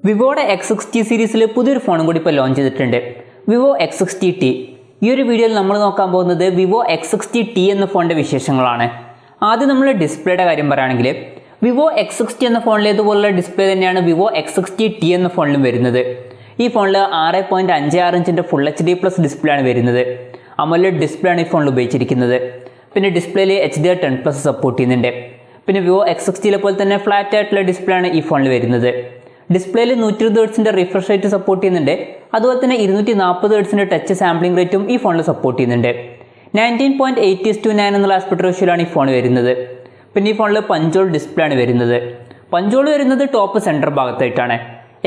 വിവോയുടെ X60 സീരീസിൽ പുതിയൊരു ഫോണും കൂടി ഇപ്പോൾ ലോഞ്ച് ചെയ്തിട്ടുണ്ട്. Vivo X60t. ഈ ഒരു വീഡിയോയിൽ നമ്മൾ നോക്കാൻ പോകുന്നത് വിവോ X60t എന്ന ഫോണിൻ്റെ വിശേഷങ്ങളാണ്. ആദ്യം നമ്മൾ ഡിസ്പ്ലേയുടെ കാര്യം പറയുകയാണെങ്കിൽ വിവോ X60 എന്ന ഫോണിലേതുപോലുള്ള ഡിസ്പ്ലേ തന്നെയാണ് വിവോ X60t എന്ന ഫോണിലും വരുന്നത്. ഈ ഫോണിൽ 6.56 ഇഞ്ചിൻ്റെ ഫുൾ HD+ ഡിസ്പ്ലേ ആണ് വരുന്നത്. amoled ഡിസ്പ്ലേ ആണ് ഈ ഫോണിൽ ഉപയോഗിച്ചിരിക്കുന്നത്. പിന്നെ ഡിസ്പ്ലേയിൽ HDR10+ സപ്പോർട്ട് ചെയ്യുന്നുണ്ട്. പിന്നെ വിവോ X60 പോലെ തന്നെ ഫ്ലാറ്റ് ആയിട്ടുള്ള ഡിസ്പ്ലേ ആണ് ഈ ഫോണിൽ വരുന്നത്. ഡിസ്പ്ലേയിൽ 120 ഹെർട്സിൻ്റെ റിഫ്രഷ് റേറ്റ് സപ്പോർട്ട് ചെയ്യുന്നുണ്ട്. അതുപോലെ തന്നെ 240 ഹെർട്സിൻ്റെ ടച്ച് സാമ്പിളിംഗ് റേറ്റും ഈ ഫോണിൽ സപ്പോർട്ട് ചെയ്യുന്നുണ്ട്. 19.8:9 എന്നുള്ള ആസ്പെക്ട് റേഷ്യോയിലാണ് ഈ ഫോൺ വരുന്നത്. പിന്നെ ഈ ഫോണിൽ പഞ്ചോൾ ഡിസ്പ്ലേ ആണ് വരുന്നത്. പഞ്ചോൾ വരുന്നത് ടോപ്പ് സെൻറ്റർ ഭാഗത്തായിട്ടാണ്.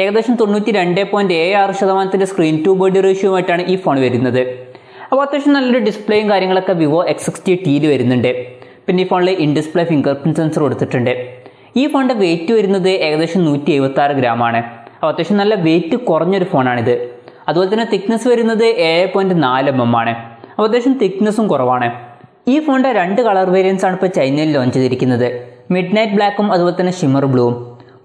ഏകദേശം 92.76% സ്ക്രീൻ ടു ബോഡി റേഷ്യോയുമായിട്ടാണ് ഈ ഫോൺ വരുന്നത്. അപ്പോൾ അത്യാവശ്യം നല്ലൊരു ഡിസ്പ്ലേയും കാര്യങ്ങളൊക്കെ വിവോ X60tയിൽ വരുന്നുണ്ട്. പിന്നെ ഈ ഫോണിൽ in display finger print sensor കൊടുത്തിട്ടുണ്ട്. ഈ ഫോണിൻ്റെ വെയിറ്റ് വരുന്നത് ഏകദേശം 176 ഗ്രാമാണ്. അപ്പോൾ അത്യാവശ്യം നല്ല വെയിറ്റ് കുറഞ്ഞൊരു ഫോണാണിത്. അതുപോലെ തന്നെ തിക്നെസ് വരുന്നത് 7.4 mm ആണ്. അപ്പോൾ അത്യാവശ്യം തിക്നെസ്സും കുറവാണ്. ഈ ഫോണിൻ്റെ 2 കളർ വേരിയൻസ് ആണ് ഇപ്പോൾ ചൈനയിൽ ലോഞ്ച് ചെയ്തിരിക്കുന്നത്. മിഡ് നൈറ്റ് ബ്ലാക്കും അതുപോലെ തന്നെ ഷിമർ ബ്ലൂവും.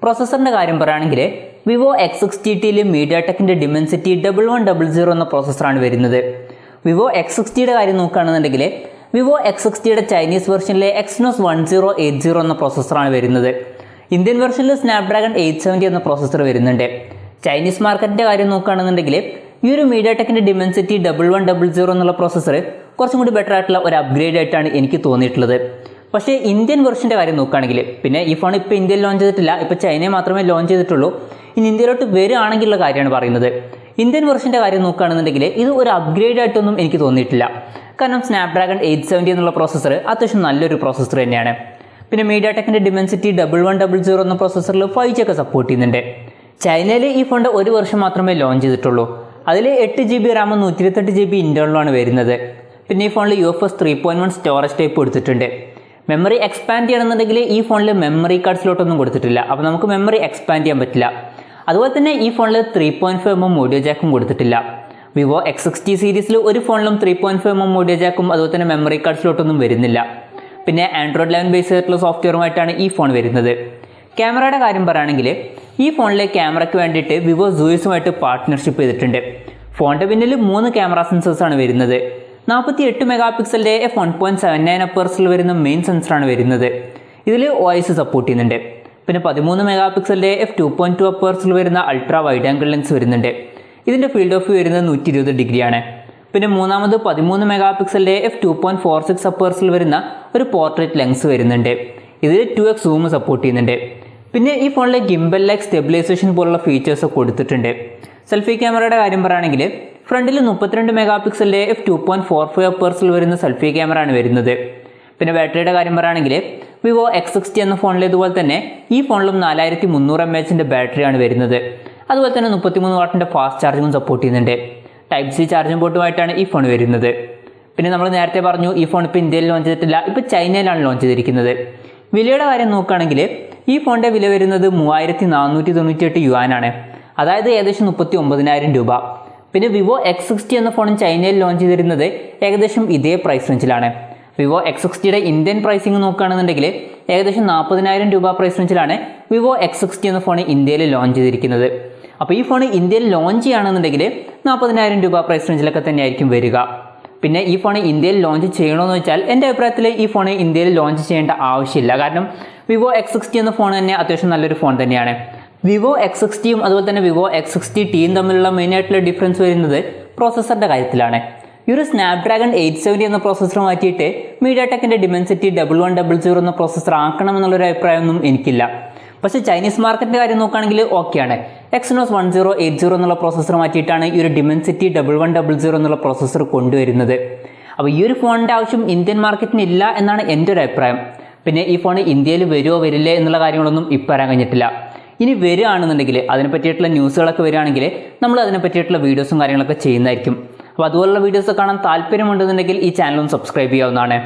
പ്രോസസ്സറിൻ്റെ കാര്യം പറയുകയാണെങ്കിൽ വിവോ X60tയിൽ mediatekൻ്റെ dimensity 1100 എന്ന പ്രോസസ്സറാണ് വരുന്നത്. വിവോ X60യുടെ കാര്യം നോക്കുകയാണെന്നുണ്ടെങ്കിൽ വിവോ X60യുടെ ചൈനീസ് വെർഷനിലെ Exynos 1080 എന്ന പ്രോസസ്സറാണ് വരുന്നത്. ഇന്ത്യൻ വെർഷനിൽ സ്നാപ്ഡ്രാഗൺ 870 എന്ന പ്രോസസ്സർ വരുന്നുണ്ട്. ചൈനീസ് മാർക്കറ്റിൻ്റെ കാര്യം നോക്കുകയാണെന്നുണ്ടെങ്കിൽ ഈ ഒരു mediatekൻ്റെ dimensity 1100 എന്നുള്ള പ്രോസസ്സർ കുറച്ചും കൂടി ബെറ്റർ ആയിട്ടുള്ള ഒരു അപ്ഗ്രേഡ് ആയിട്ടാണ് എനിക്ക് തോന്നിയിട്ടുള്ളത്. പക്ഷേ ഇന്ത്യൻ വെർഷൻ്റെ കാര്യം നോക്കുകയാണെങ്കിൽ പിന്നെ ഈ ഫോൺ ഇപ്പോൾ ഇന്ത്യയിൽ ലോഞ്ച് ചെയ്തിട്ടില്ല, ഇപ്പോൾ ചൈനയിൽ മാത്രമേ ലോഞ്ച് ചെയ്തിട്ടുള്ളൂ. ഇനി ഇന്ത്യയിലോട്ട് വരികയാണെങ്കിലുള്ള കാര്യമാണ് പറയുന്നത്. ഇന്ത്യൻ വെർഷൻ്റെ കാര്യം നോക്കുകയാണെന്നുണ്ടെങ്കിൽ ഇത് ഒരു അപ്ഗ്രേഡ് ആയിട്ടൊന്നും എനിക്ക് തോന്നിയിട്ടില്ല. കാരണം സ്നാപ്ഡ്രാഗൺ 870 എന്നുള്ള പ്രോസസ്സർ അത്യാവശ്യം നല്ലൊരു പ്രോസസ്സർ തന്നെയാണ്. പിന്നെ mediatekൻ്റെ dimensity 1100 എന്ന പ്രോസസ്സറിൽ 5G ഒക്കെ സപ്പോർട്ട് ചെയ്യുന്നുണ്ട്. ചൈനയിൽ ഈ ഫോണിൻ്റെ 1 വർഷം മാത്രമേ ലോഞ്ച് ചെയ്തിട്ടുള്ളൂ. അതിൽ 8GB റാം 128GB ഇൻറ്റേർണലാണ് വരുന്നത്. പിന്നെ ഈ ഫോണിൽ UFS 3.1 സ്റ്റോറേജ് ടൈപ്പ് കൊടുത്തിട്ടുണ്ട്. മെമ്മറി എക്സ്പാൻഡ് ചെയ്യണമെന്നുണ്ടെങ്കിൽ ഈ ഫോണിൽ മെമ്മറി കാർഡ് സ്ലോട്ടൊന്നും കൊടുത്തിട്ടില്ല. അപ്പോൾ നമുക്ക് മെമ്മറി എക്സ്പാൻഡ് ചെയ്യാൻ പറ്റില്ല. അതുപോലെ തന്നെ ഈ ഫോണിൽ 3.5 mm ഓഡിയോ ജാക്കും കൊടുത്തിട്ടില്ല. വിവോ X60 സീരീസിൽ ഒരു ഫോണിലും 3.5 mm ഓഡിയോ ജാക്കും അതുപോലെ തന്നെ മെമ്മറി കാർഡ് സ്ലോട്ടൊന്നും വരുന്നില്ല. പിന്നെ ആൻഡ്രോയിഡ് 11 ബേസ് ആയിട്ടുള്ള സോഫ്റ്റ്വെയറുമായിട്ടാണ് ഈ ഫോൺ വരുന്നത്. ക്യാമറയുടെ കാര്യം പറയുകയാണെങ്കിൽ ഈ ഫോണിലെ ക്യാമറയ്ക്ക് വേണ്ടിയിട്ട് വിവോ സൂയിസുമായിട്ട് പാർട്ട്ണർഷിപ്പ് ചെയ്തിട്ടുണ്ട്. ഫോണിൻ്റെ പിന്നിൽ 3 ക്യാമറ സെൻസേഴ്സാണ് വരുന്നത്. 48 മെഗാപിക്സലിൻ്റെ f1.79 അപ്പേഴ്സിൽ വരുന്ന മെയിൻ സെൻസറാണ് വരുന്നത്. ഇതിൽ OIS സപ്പോർട്ട് ചെയ്യുന്നുണ്ട്. പിന്നെ 13 മെഗാപിക്സലിൻ്റെ f2.2 അപ്പേഴ്സിൽ വരുന്ന അൾട്രാ വൈഡ് ആംഗിൾ ലെൻസ് വരുന്നുണ്ട്. ഇതിൻ്റെ ഫീൽഡ് ഓഫ് വ്യൂ വരുന്നത് 120 ഡിഗ്രിയാണ്. പിന്നെ മൂന്നാമത് 13 മെഗാപിക്സലിൻ്റെ f2.46 അപ്പേഴ്സിൽ വരുന്ന ഒരു പോർട്രേറ്റ് ലെൻസ് വരുന്നുണ്ട്. ഇതിൽ 2x സൂം സപ്പോർട്ട് ചെയ്യുന്നുണ്ട്. പിന്നെ ഈ ഫോണിലെ ഗിംബൽ ലൈക്ക് സ്റ്റെബിലൈസേഷൻ പോലുള്ള ഫീച്ചേഴ്സ് കൊടുത്തിട്ടുണ്ട്. സെൽഫി ക്യാമറയുടെ കാര്യം പറയുകയാണെങ്കിൽ ഫ്രണ്ടിൽ 32 മെഗാപിക്സലിൻ്റെ f2.45 അപ്പേഴ്സിൽ വരുന്ന സെൽഫി ക്യാമറ ആണ് വരുന്നത്. പിന്നെ ബാറ്ററിയുടെ കാര്യം പറയുകയാണെങ്കിൽ വിവോ X60 എന്ന ഫോണിലേതുപോലെ തന്നെ ഈ ഫോണിലും 4300 mAhൻ്റെ ബാറ്ററിയാണ് വരുന്നത്. അതുപോലെ തന്നെ 33 വാട്ടിൻ്റെ ഫാസ്റ്റ് ചാർജിങ്ങും സപ്പോർട്ട് ചെയ്യുന്നുണ്ട്. Type-C ചാർജിംഗ് പോർട്ടുമായിട്ടാണ് ഈ ഫോൺ വരുന്നത്. പിന്നെ നമ്മൾ നേരത്തെ പറഞ്ഞു ഈ ഫോൺ ഇപ്പോൾ ഇന്ത്യയിൽ ലോഞ്ച് ചെയ്തിട്ടില്ല, ഇപ്പോൾ ചൈനയിലാണ് ലോഞ്ച് ചെയ്തിരിക്കുന്നത്. വിലയുടെ കാര്യം നോക്കുകയാണെങ്കിൽ ഈ ഫോണിൻ്റെ വില വരുന്നത് 3498 യുവാനാണ്. അതായത് ഏകദേശം 39,000 രൂപ. പിന്നെ വിവോ X60 എന്ന ഫോൺ ചൈനയിൽ ലോഞ്ച് ചെയ്തിരുന്നത് ഏകദേശം ഇതേ പ്രൈസ് റേഞ്ചിലാണ്. വിവോ X60യുടെ ഇന്ത്യൻ പ്രൈസിങ് നോക്കുകയാണെന്നുണ്ടെങ്കിൽ ഏകദേശം 40,000 രൂപ പ്രൈസ് റേഞ്ചിലാണ് വിവോ X60 എന്ന ഫോൺ ഇന്ത്യയിൽ ലോഞ്ച് ചെയ്തിരിക്കുന്നത്. അപ്പോൾ ഈ ഫോൺ ഇന്ത്യയിൽ ലോഞ്ച് ചെയ്യുകയാണെന്നുണ്ടെങ്കിൽ 40,000 രൂപ പ്രൈസ് റേഞ്ചിലൊക്കെ തന്നെയായിരിക്കും വരിക. പിന്നെ ഈ ഫോൺ ഇന്ത്യയിൽ ലോഞ്ച് ചെയ്യണമെന്ന് വെച്ചാൽ എൻ്റെ അഭിപ്രായത്തിൽ ഈ ഫോൺ ഇന്ത്യയിൽ ലോഞ്ച് ചെയ്യേണ്ട ആവശ്യമില്ല. കാരണം വിവോ X60 എന്ന ഫോൺ തന്നെ അത്യാവശ്യം നല്ലൊരു ഫോൺ തന്നെയാണ്. വിവോ X60യും അതുപോലെ തന്നെ വിവോ X60tയും തമ്മിലുള്ള മെയിനായിട്ടുള്ള ഡിഫറൻസ് വരുന്നത് പ്രോസസ്സറിൻ്റെ കാര്യത്തിലാണ്. ഈ ഒരു സ്നാപ്ഡ്രാഗൺ 870 എന്ന പ്രോസസ്സർ മാറ്റിയിട്ട് mediatekൻ്റെ dimensity 1100 എന്ന പ്രോസസ്സർ ആക്കണമെന്നുള്ളൊരു അഭിപ്രായമൊന്നും എനിക്കില്ല. പക്ഷേ ചൈനീസ് മാർക്കറ്റിൻ്റെ കാര്യം നോക്കുകയാണെങ്കിൽ ഓക്കെയാണ്. Exynos 1080 എന്നുള്ള പ്രോസസ്സർ മാറ്റിയിട്ടാണ് ഈ ഒരു dimensity 1100 എന്നുള്ള പ്രോസസ്സർ കൊണ്ടുവരുന്നത്. അപ്പോൾ ഈ ഒരു ഫോണിൻ്റെ ആവശ്യം ഇന്ത്യൻ മാർക്കറ്റിന് ഇല്ല എന്നാണ് എൻ്റെ ഒരു അഭിപ്രായം. പിന്നെ ഈ ഫോൺ ഇന്ത്യയിൽ വരുമോ വരില്ലേ എന്നുള്ള കാര്യങ്ങളൊന്നും ഇപ്പോൾ പറയാൻ കഴിഞ്ഞിട്ടില്ല. ഇനി വരികയാണെന്നുണ്ടെങ്കിൽ അതിനെ പറ്റിയിട്ടുള്ള ന്യൂസുകളൊക്കെ വരികയാണെങ്കിൽ നമ്മൾ അതിനെ പറ്റിയിട്ടുള്ള വീഡിയോസും കാര്യങ്ങളൊക്കെ ചെയ്യുന്നതായിരിക്കും. അപ്പോൾ അതുപോലുള്ള വീഡിയോസ് കാണാൻ താല്പര്യമുണ്ടെന്നുണ്ടെങ്കിൽ ഈ ചാനലും സബ്സ്ക്രൈബ് ചെയ്യാവുന്നതാണ്.